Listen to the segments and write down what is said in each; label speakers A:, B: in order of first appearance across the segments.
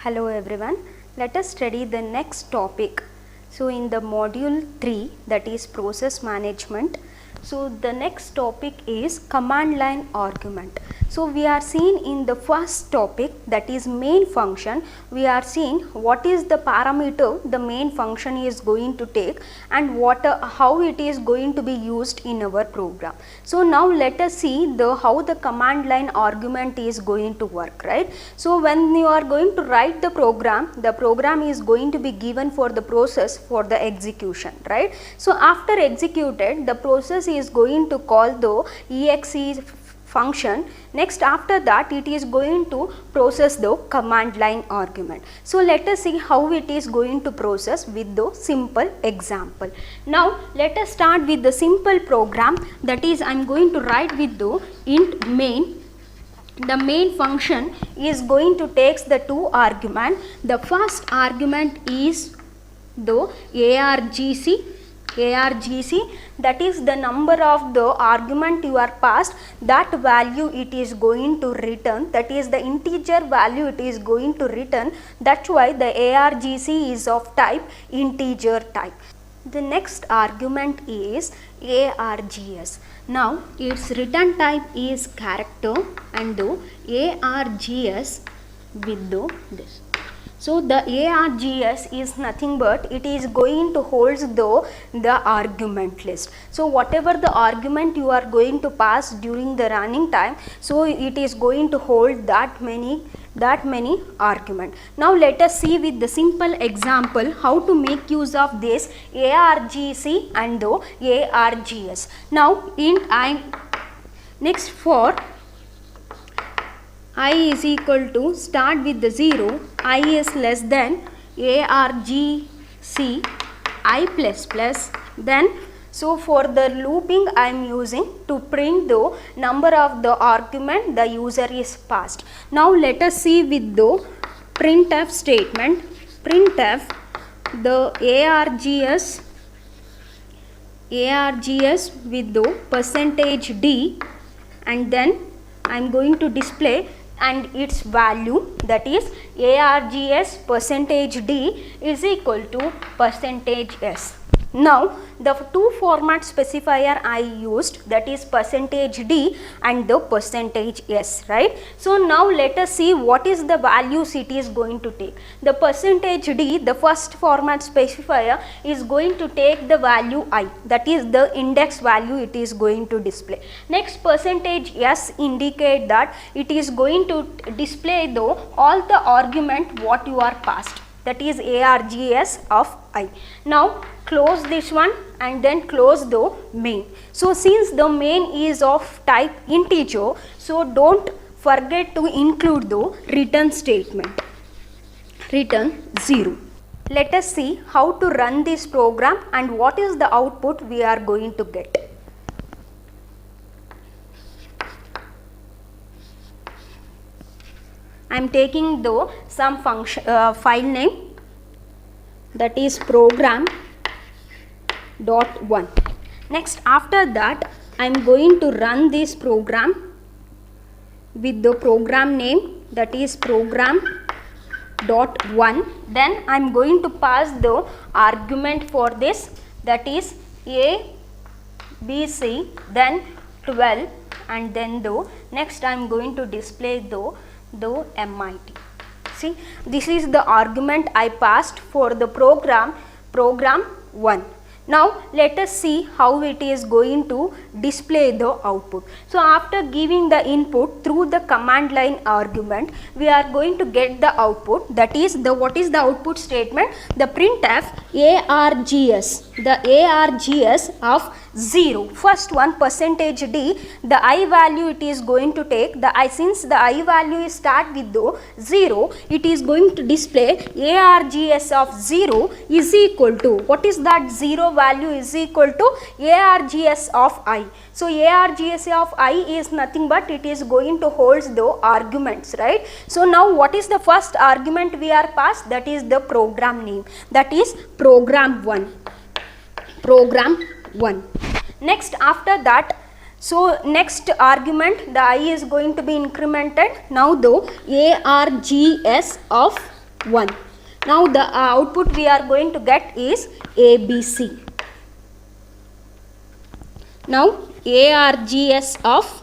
A: Hello everyone, let us study the next topic. So in the module 3, that is process management. So the next topic is command line argument. So we are seeing in the first topic, that is main function, we are seeing what is the parameter the main function is going to take and how it is going to be used in our program. So now let us see how the command line argument is going to work, right? So when you are going to write the program is going to be given for the process for the execution, right? So after executed, the process is going to call the exe function. Next, after that, it is going to process the command line argument. So let us see how it is going to process with the simple example. Now let us start with the simple program, that is I am going to write with the int main. The main function is going to take the two arguments. The first argument is the argc, that is the number of the argument you are passed, that value it is going to return, that is the integer value it is going to return. That's why the argc is of type integer type. The next argument is args. Now its return type is character and the args with this. So the args is nothing but it is going to hold the argument list. So whatever the argument you are going to pass during the running time, so it is going to hold that many argument. Now let us see with the simple example how to make use of this argc and the args. Now int I, next for I is equal to, start with the 0, I is less than argc I plus plus, then so for the looping I am using to print the number of the argument the user is passed. Now let us see with the printf statement. Printf the args with the percentage %d, and then I am going to display and its value, that is args percentage %d is equal to percentage %s. Now the two format specifier I used, that is percentage %d and the percentage %s, right? So now let us see what is the values it is going to take. The percentage %d, the first format specifier, is going to take the value I, that is the index value it is going to display. Next, percentage %s indicate that it is going to display all the argument what you are passed, that is args of I. Now close this one and then close the main. So since the main is of type integer, so don't forget to include the return statement, return 0. Let us see how to run this program and what is the output we are going to get. I am taking some function file name, that is program.1. Next, after that I am going to run this program with the program name, that is program.1. Then I am going to pass the argument for this, that is a, b, c, then 12, and then next I am going to display the MIT. See, this is the argument I passed for the program 1. Now let us see how it is going to display the output. So after giving the input through the command line argument, we are going to get the output, that is what is the output statement? The printf args, the args of 0, first one percentage %d, the I value it is going to take, since the I value is start with the 0, it is going to display args of 0 is equal to, what is that 0 value is equal to args of I. So args of I is nothing but it is going to hold the arguments, right? So now what is the first argument we are passed? That is the program name, that is program1. Next, after that, so next argument the I is going to be incremented. Now the args of 1. Now the output we are going to get is ABC. Now ARGS of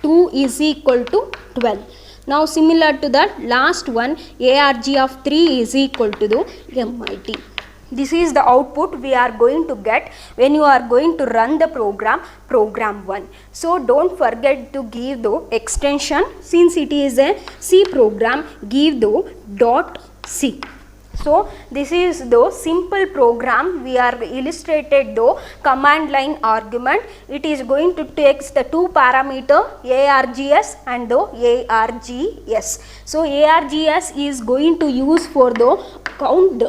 A: 2 is equal to 12. Now similar to that last one, ARG of 3 is equal to the MIT. This is the output we are going to get when you are going to run the program 1. So don't forget to give the extension, since it is a C program, give the .C. So this is the simple program we are illustrated the command line argument. It is going to take the two parameter ARGS and the ARGS. So ARGS is going to use for the count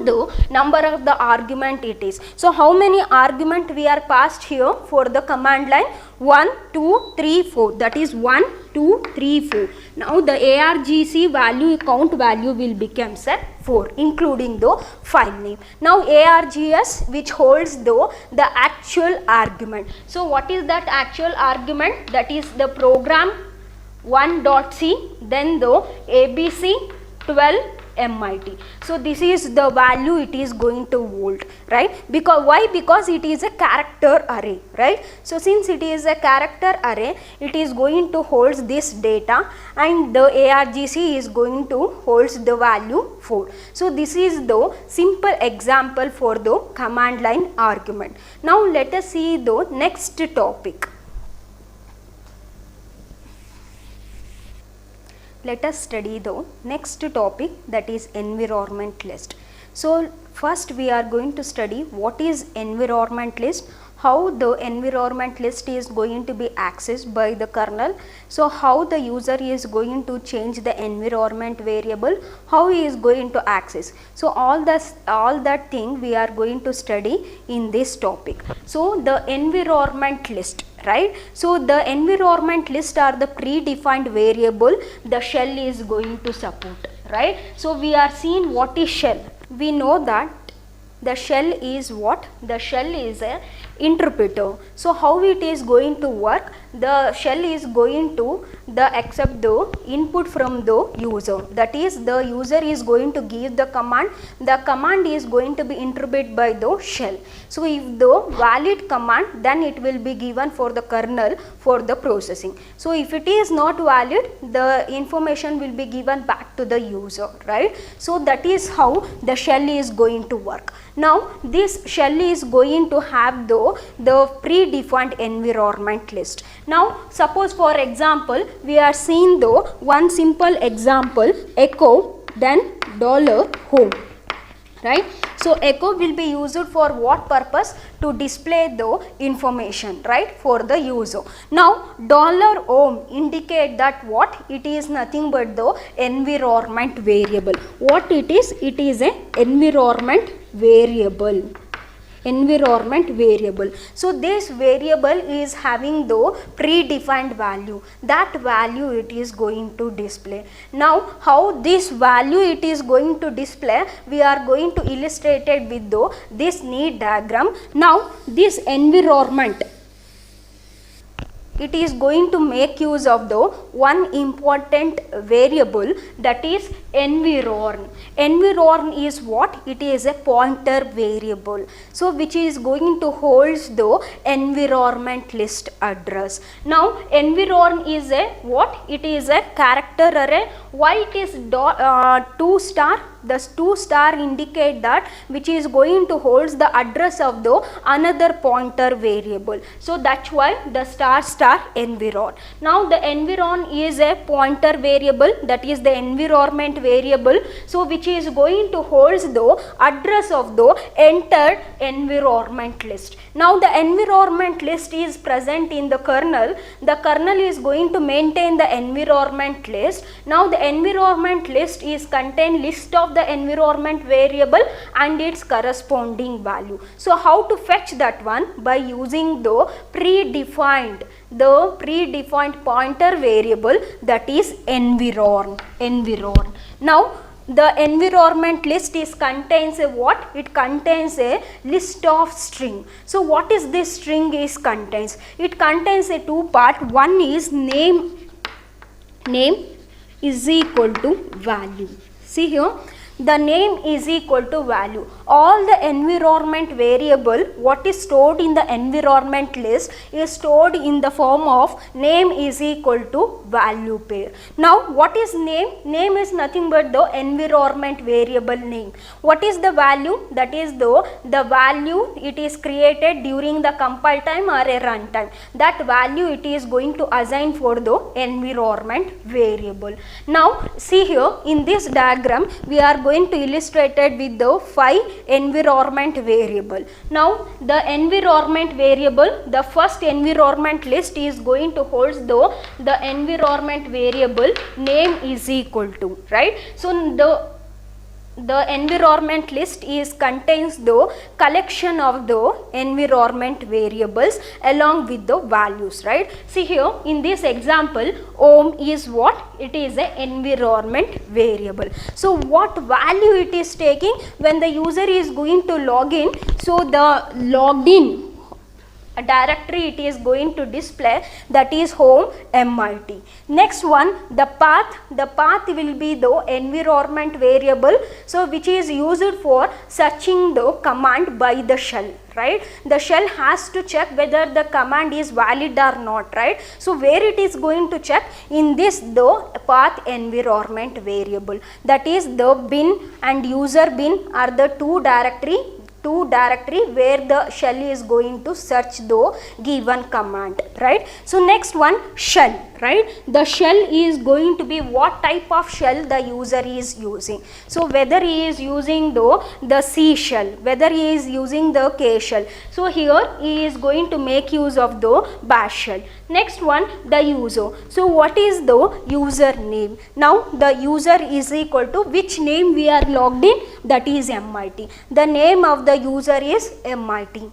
A: the number of the argument it is. So how many argument we are passed here for the command line? 1, 2, 3, 4. That is 1, 2, 3, 4. Now the ARGC value, count value will become 4, including the file name. Now ARGS, which holds the actual argument. So what is that actual argument? That is the program 1.c, then the ABC 12 MIT. So this is the value it is going to hold, right? Because why? Because it is a character array, right? So since it is a character array, it is going to hold this data, and the ARGC is going to hold the value 4. So this is the simple example for the command line argument. Now let us see the next topic. Let us study the next topic, that is environment list. So first we are going to study what is environment list, how the environment list is going to be accessed by the kernel. So how the user is going to change the environment variable, how he is going to access. So all that thing we are going to study in this topic. So the environment list, right? So the environment list are the predefined variable the shell is going to support, right? So we are seeing what is shell. We know that the shell is what? The shell is a interpreter. So how it is going to work? The shell is going to accept the input from the user. That is, the user is going to give the command is going to be interpreted by the shell. So if the valid command, then it will be given for the kernel for the processing. So if it is not valid, the information will be given back to the user, right? So that is how the shell is going to work. Now this shell is going to have the predefined environment list. Now suppose for example we are seeing the one simple example, echo then $home, right? So echo will be used for what purpose? To display the information, right, for the user. Now $home indicate that what? It is nothing but the environment variable. What it is? It is a environment variable. So this variable is having the predefined value. That value it is going to display. Now how this value it is going to display, we are going to illustrate it with this need diagram. Now this environment, it is going to make use of the one important variable, that is environ. Environ is what? It is a pointer variable. So which is going to hold the environment list address. Now environ is a what? It is a character array. Why it is 2 star? The 2 star indicate that which is going to hold the address of the another pointer variable. So that's why the star environ. Now the environ is a pointer variable, that is the environment variable. So which is going to hold the address of the entered environment list. Now the environment list is present in the kernel. The kernel is going to maintain the environment list. Now the environment list is contain list of the environment variable and its corresponding value. So how to fetch that one? By using the predefined pointer variable, that is environ. Now the environment list is contains a what? It contains a list of string. So what is this string is contains? It contains a two part. One is name is equal to value. See here, the name is equal to value. All the environment variable what is stored in the environment list is stored in the form of name is equal to value pair. Now what is name? Name is nothing but the environment variable name. What is the value? That is the value it is created during the compile time or a runtime. That value it is going to assign for the environment variable. Now see here, in this diagram we are going to illustrate it with the 5 environment variable. Now the environment variable, the first environment list is going to hold the environment variable name is equal to, right? So the environment list is contains the collection of the environment variables along with the values, right? See here, in this example, ohm is what? It is an environment variable. So what value it is taking when the user is going to log in? So the logged in a directory it is going to display, that is home MIT. Next one, the path will be the environment variable, so which is used for searching the command by the shell, right? The shell has to check whether the command is valid or not, right? So where it is going to check? In this the path environment variable, that is the bin and user bin are the two directory where the shell is going to search the given command, right? So next one, shell, right? The shell is going to be what type of shell the user is using. So whether he is using the C shell, whether he is using the K shell. So here he is going to make use of the bash shell. Next one, the user. So what is the user name? Now the user is equal to which name we are logged in, that is MIT. The name of the user is MIT.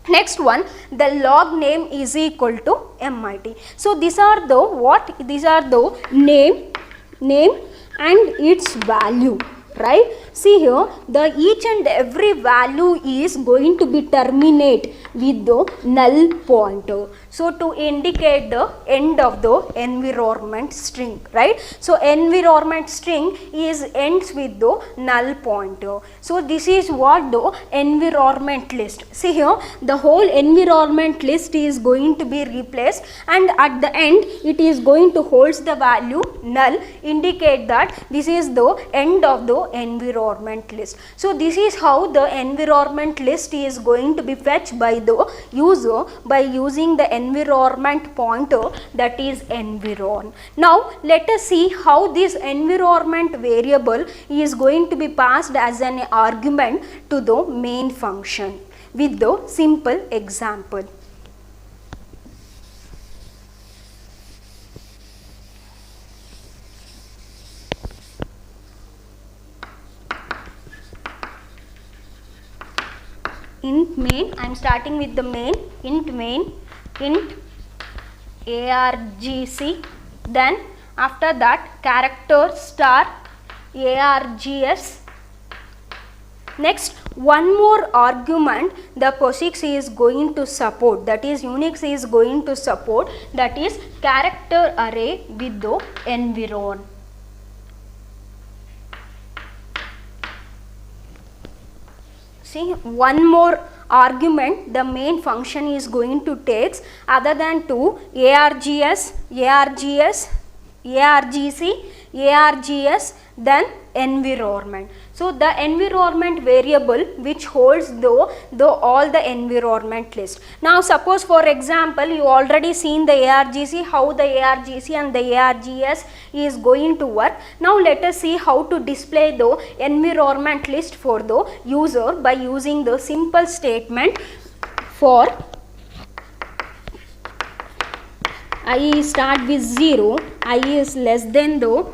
A: Next one, the log name is equal to MIT. So these are the what? These are the name and its value, right? See here, the each and every value is going to be terminate with the null pointer. So to indicate the end of the environment string, right? So environment string is ends with the null pointer. So this is what the environment list. See here, the whole environment list is going to be replaced, and at the end it is going to hold the value null, indicate that this is the end of the environment list. So this is how the environment list is going to be fetched by the user by using the environment pointer, that is environ. Now let us see how this environment variable is going to be passed as an argument to the main function with the simple example. Int main, I am starting with the main, int argc, then after that character star args. Next, one more argument the POSIX is going to support, that is Unix is going to support, that is character array with the environ. See, one more argument the main function is going to take other than to args, then environment. So the environment variable which holds all the environment list. Now suppose for example you already seen the argc, how the argc and the args is going to work. Now let us see how to display the environment list for the user by using the simple statement for I start with 0, I is less than the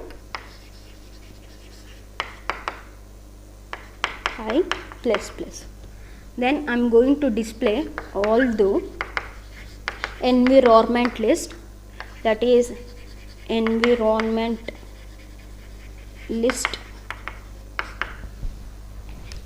A: I plus plus. Then I am going to display all the environment list, that is environment list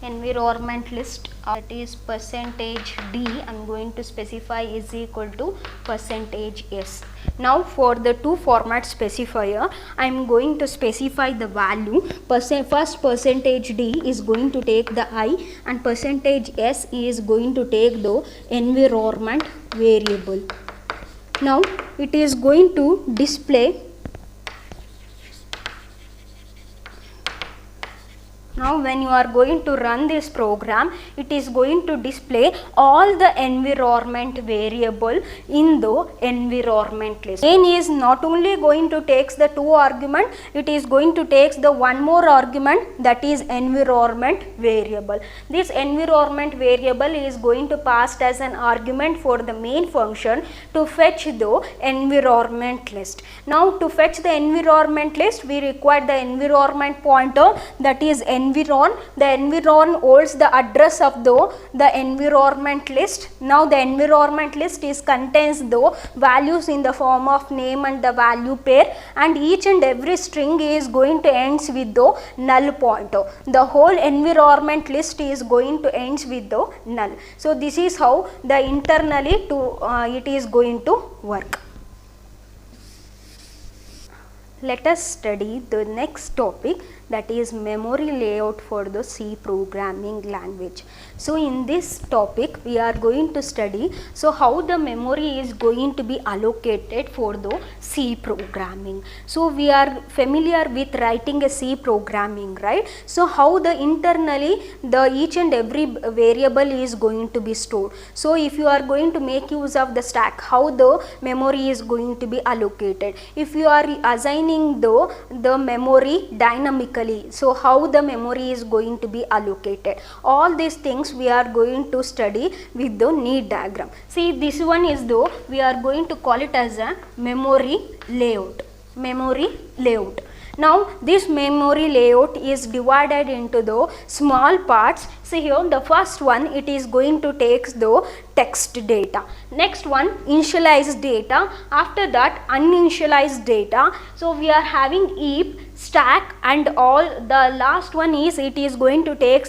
A: environment list, that is percentage D, I'm going to specify is equal to percentage S. Now for the two format specifier, I am going to specify the value. First percentage D is going to take the I and percentage S is going to take the environment variable. Now it is going to display. Now when you are going to run this program, it is going to display all the environment variable in the environment list. Main is not only going to take the two argument, it is going to take the one more argument, that is environment variable. This environment variable is going to pass as an argument for the main function to fetch the environment list. Now to fetch the environment list, we require the environment pointer, that is environ. The environ holds the address of the environment list. Now the environment list is contains the values in the form of name and the value pair, and each and every string is going to ends with the null pointer. The whole environment list is going to ends with the null. So this is how the internally it is going to work. Let us study the next topic, that is memory layout for the C programming language. So in this topic we are going to study how the memory is going to be allocated for the C programming. So we are familiar with writing a C programming, right? So how the internally the each and every variable is going to be stored. So if you are going to make use of the stack, how the memory is going to be allocated. If you are assigning the memory dynamically, so how the memory is going to be allocated. All these things we are going to study with the need diagram. See, this one is we are going to call it as a memory layout. Memory layout. Now this memory layout is divided into the small parts. See here, the first one, it is going to take the text data. Next one, initialized data. After that, uninitialized data. So we are having heap, stack, and all. The last one is it is going to take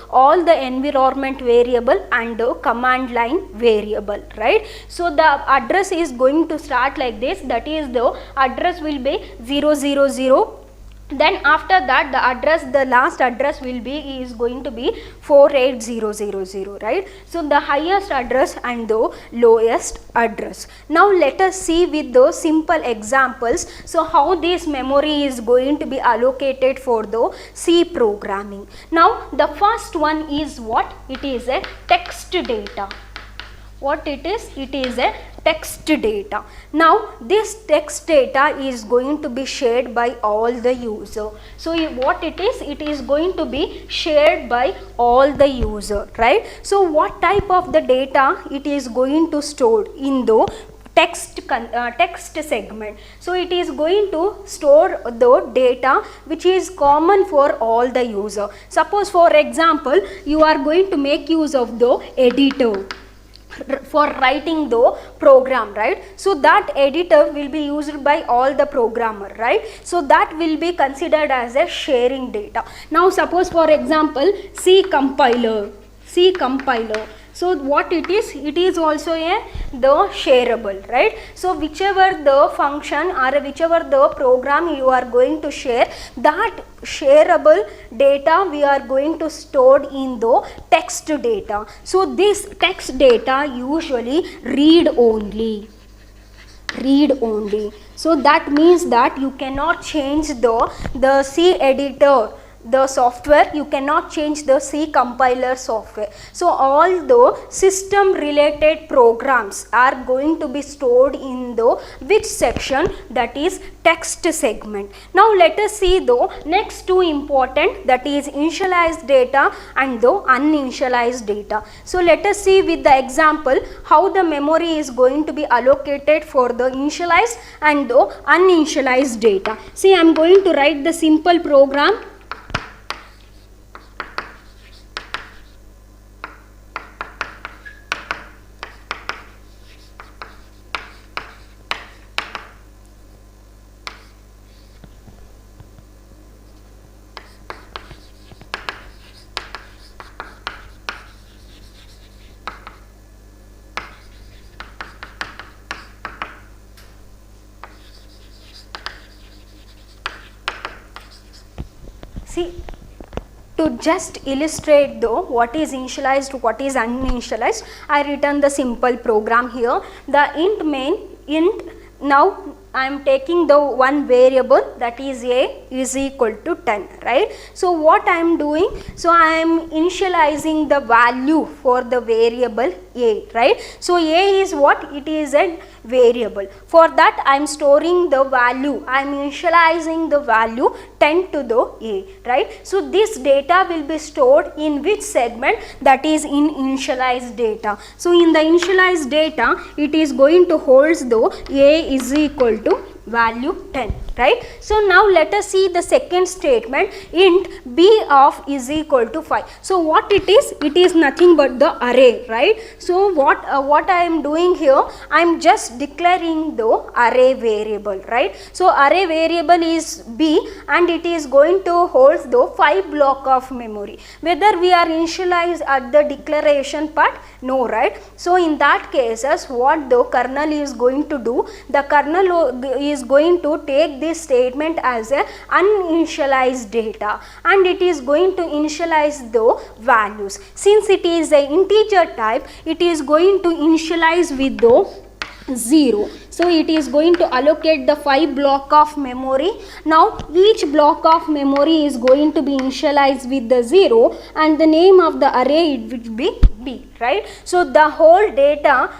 A: all the environment variable and the command line variable, right? So the address is going to start like this, that is the address will be 000. Then after that the last address will be is going to be 48000, right? So the highest address and the lowest address. Now let us see with those simple examples, so how this memory is going to be allocated for the C programming. Now the first one is what? It is a text data. What it is? It is a text data. Now this text data is going to be shared by all the user. So what it is? It is going to be shared by all the user, right? So what type of the data it is going to store in the text segment. So it is going to store the data which is common for all the user. Suppose for example you are going to make use of the editor for writing the program, right? So that editor will be used by all the programmer, right? So that will be considered as a sharing data. Now suppose for example C compiler. So what it is also the shareable, right? So whichever the function or whichever the program you are going to share, that shareable data we are going to store in the text data. So this text data usually read only. So that means that you cannot change the C editor, the software, you cannot change the C compiler software. So all the system related programs are going to be stored in the which section? That is text segment. Now let us see the next two important, that is initialized data and the uninitialized data. So let us see with the example how the memory is going to be allocated for the initialized and the uninitialized data. See, I am going to write the simple program. See, to just illustrate though what is initialized, what is uninitialized, I written the simple program here. The int main int, now I am taking the one variable, that is a is equal to 10, right. So what I am doing, so I am initializing the value for the variable a, right. So a is what? It is a variable. For that I am storing the value, I am initializing the value 10 to the a, right. So this data will be stored in which segment? That is in initialized data. So in the initialized data it is going to hold the a is equal to value 10, right. So now let us see the second statement, int b of is equal to 5. So what it is? It is nothing but the array, right. So what I am doing here, I am just declaring the array variable, right. So array variable is b and it is going to hold the 5 block of memory. Whether we are initialized at the declaration part? No, right. So in that cases what the kernel is going to do, the kernel is going to take this statement as a uninitialized data and it is going to initialize the values. Since it is a integer type, it is going to initialize with the 0. So it is going to allocate the 5 block of memory. Now each block of memory is going to be initialized with the 0 and the name of the array it will be b, right. So the whole data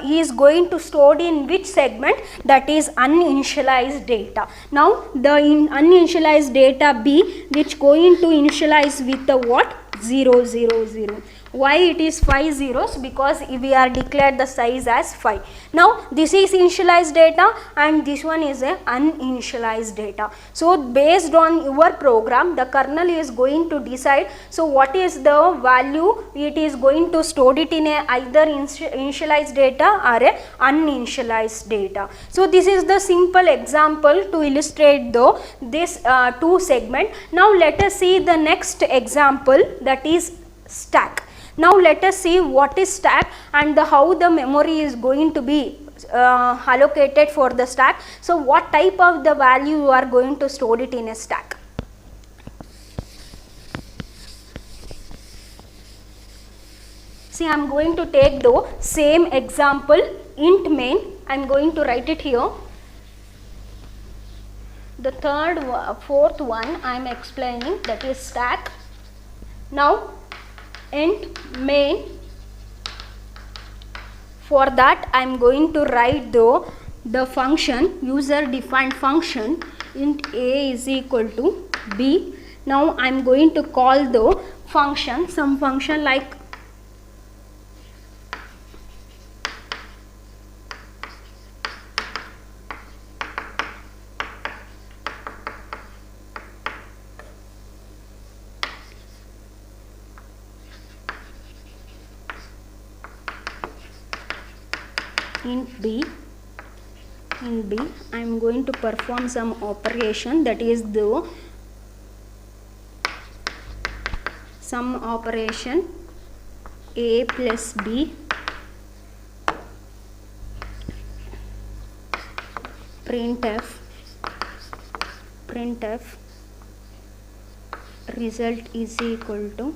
A: is going to stored in which segment? That is uninitialized data. Now the uninitialized data b which going to initialize with the what? 0 0 0. Why it is 5 zeros? Because we are declared the size as 5. Now this is initialized data and this one is a uninitialized data. So based on your program, the kernel is going to decide, so what is the value it is going to store it in a either initialized data or a uninitialized data. So this is the simple example to illustrate this two segment. Now let us see the next example, that is stack. Now let us see what is stack and how the memory is going to be allocated for the stack. So what type of the value you are going to store it in a stack. See, I am going to take the same example, int main, I am going to write it here. The fourth one I am explaining, that is stack. Now int main, for that I am going to write the function, user defined function, int a is equal to b. Now I am going to call the function, some function like int b. In b I am going to perform some operation, that is the sum operation a plus b, printf result is equal to,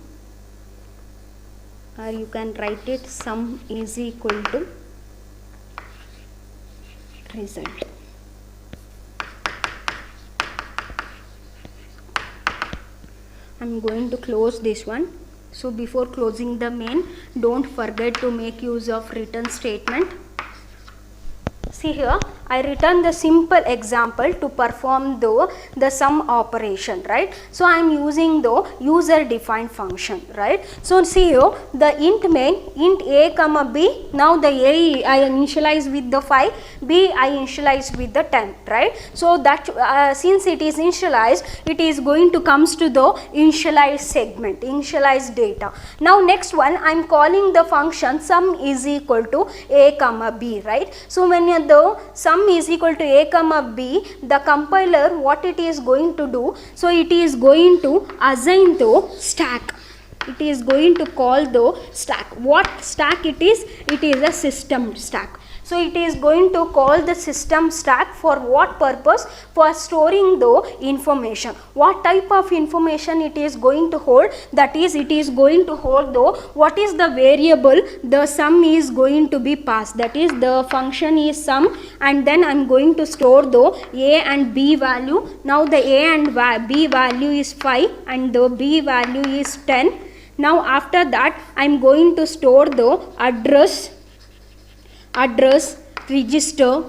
A: or you can write it sum is equal to result. I am going to close this one. So before closing the main, don't forget to make use of return statement. See here, I written the simple example to perform the sum operation, right. So I am using the user defined function, right. So see here, the int main, int a comma b, now the a I initialize with the 5, b I initialize with the 10, right. So that since it is initialized, it is going to comes to the initialized segment, initialized data. Now next one I am calling the function sum is equal to a comma b, right. So when the sum is equal to a comma b, the compiler what it is going to do, so it is going to assign the stack, it is going to call the stack. What stack it is? It is a system stack. So it is going to call the system stack for what purpose? For storing the information. What type of information it is going to hold? That is, it is going to hold the what is the variable the sum is going to be passed. That is, the function is sum, and then I am going to store the a and b value. Now the a and b value is 5 and the b value is 10. Now after that I am going to store the address, register,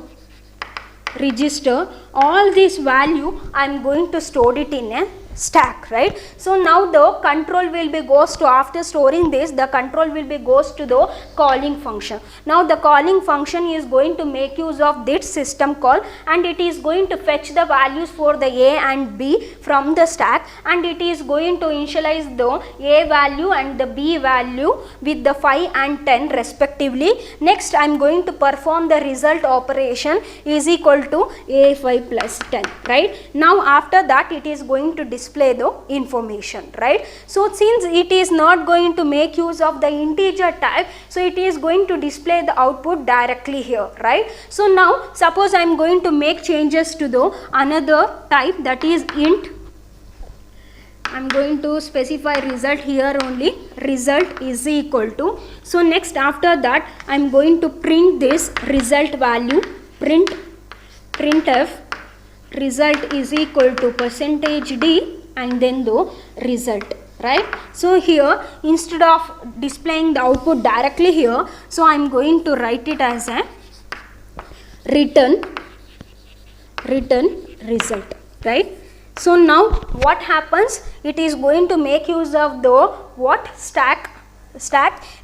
A: all this value I am going to store it in a stack, right? So now the control will be goes to, after storing this, the control will be goes to the calling function. Now the calling function is going to make use of this system call, and it is going to fetch the values for the a and b from the stack, and it is going to initialize the a value and the b value with the 5 and 10 respectively. Next I am going to perform the result operation is equal to a5 plus 10, right? Now after that it is going to display the information, right? So since it is not going to make use of the integer type, so it is going to display the output directly here, right? So now suppose I am going to make changes to the another type, that is int. I am going to specify result here only, result is equal to. So next after that I am going to print this result value, printf result is equal to %d and then the result, right? So here instead of displaying the output directly here, so I am going to write it as a return result, right? So now what happens? It is going to make use of the what? Stack.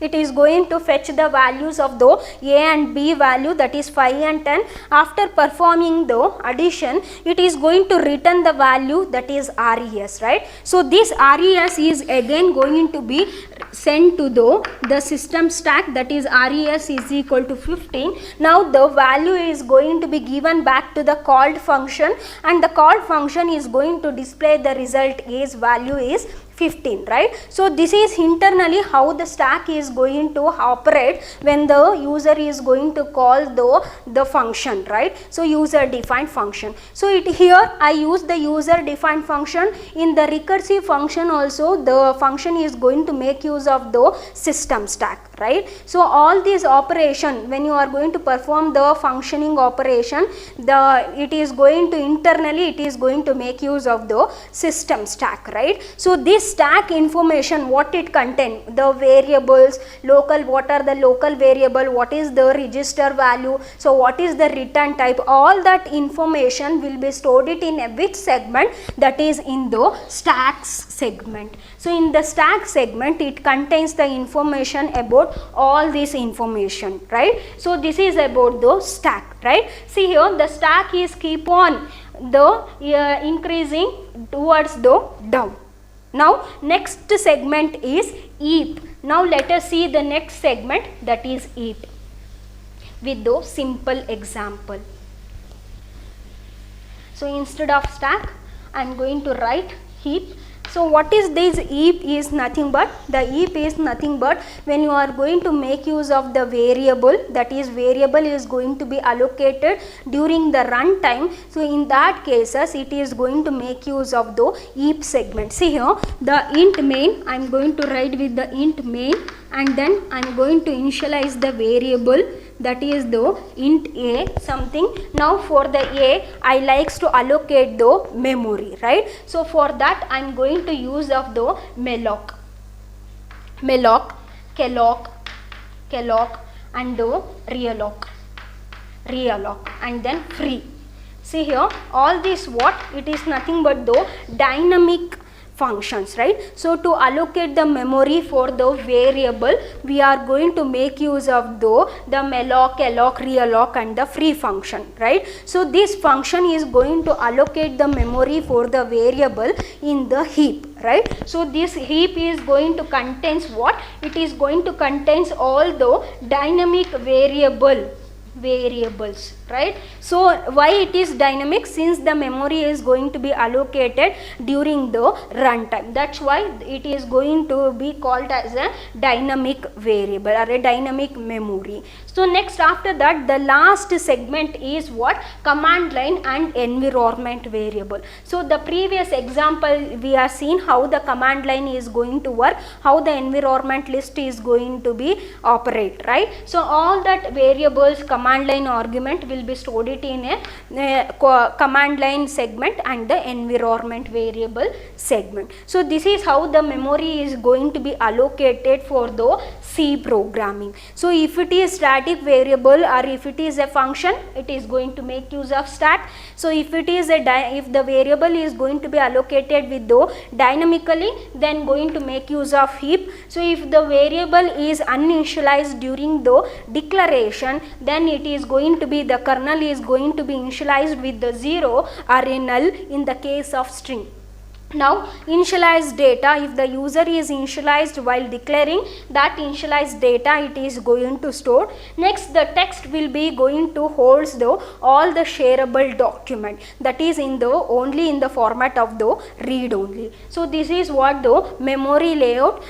A: It is going to fetch the values of the a and b value, that is 5 and 10. After performing the addition, it is going to return the value, that is res, right? So this res is again going to be sent to the system stack, that is res is equal to 15. Now the value is going to be given back to the called function, and the called function is going to display the result is value is 15, right? So this is internally how the stack is going to operate when the user is going to call the function, right? So user defined function. So here I use the user defined function. In the recursive function also the function is going to make use of the system stack, right? So all these operation, when you are going to perform the functioning operation, it is going to internally it is going to make use of the system stack, right? So this stack information, what it contain, the variables, what are the local variable, what is the register value, so what is the return type, all that information will be stored it in a which segment? That is in the stacks segment. So in the stack segment it contains the information about all this information, right? So this is about the stack, right? See here the stack is keep on the increasing towards the down. Now next segment is heap. Now let us see the next segment, that is heap, with the simple example. So instead of stack I am going to write heap. So what is this heap is nothing but, the heap is nothing but when you are going to make use of the variable, that is variable is going to be allocated during the runtime. So in that cases it is going to make use of the heap segment. See here the int main, I am going to write with the int main, and then I am going to initialize the variable, that is the int a something. Now for the a I likes to allocate the memory, right? So for that I am going to use of the malloc, calloc and the realloc and then free. See here all this what? It is nothing but the dynamic functions, right? So to allocate the memory for the variable we are going to make use of the malloc, calloc, realloc and the free function, right? So this function is going to allocate the memory for the variable in the heap, right? So this heap is going to contains what? It is going to contains all the dynamic variables, right? So why it is dynamic? Since the memory is going to be allocated during the runtime, that's why it is going to be called as a dynamic variable or a dynamic memory. So next after that the last segment is what? Command line and environment variable. So the previous example we are seen how the command line is going to work, how the environment list is going to be operate, right? So all that variables command line argument will be stored it in a command line segment and the environment variable segment. So this is how the memory is going to be allocated for the C programming. So if it is static variable or if it is a function, it is going to make use of stat. So if it is if the variable is going to be allocated with the dynamically, then going to make use of heap. So if the variable is uninitialized during the declaration, then it is going to be the kernel is going to be initialized with the 0 or a null in the case of string. Now initialized data, if the user is initialized while declaring, that initialized data it is going to store. Next the text will be going to holds the all the shareable document, that is in the only in the format of the read only. So this is what the memory layout.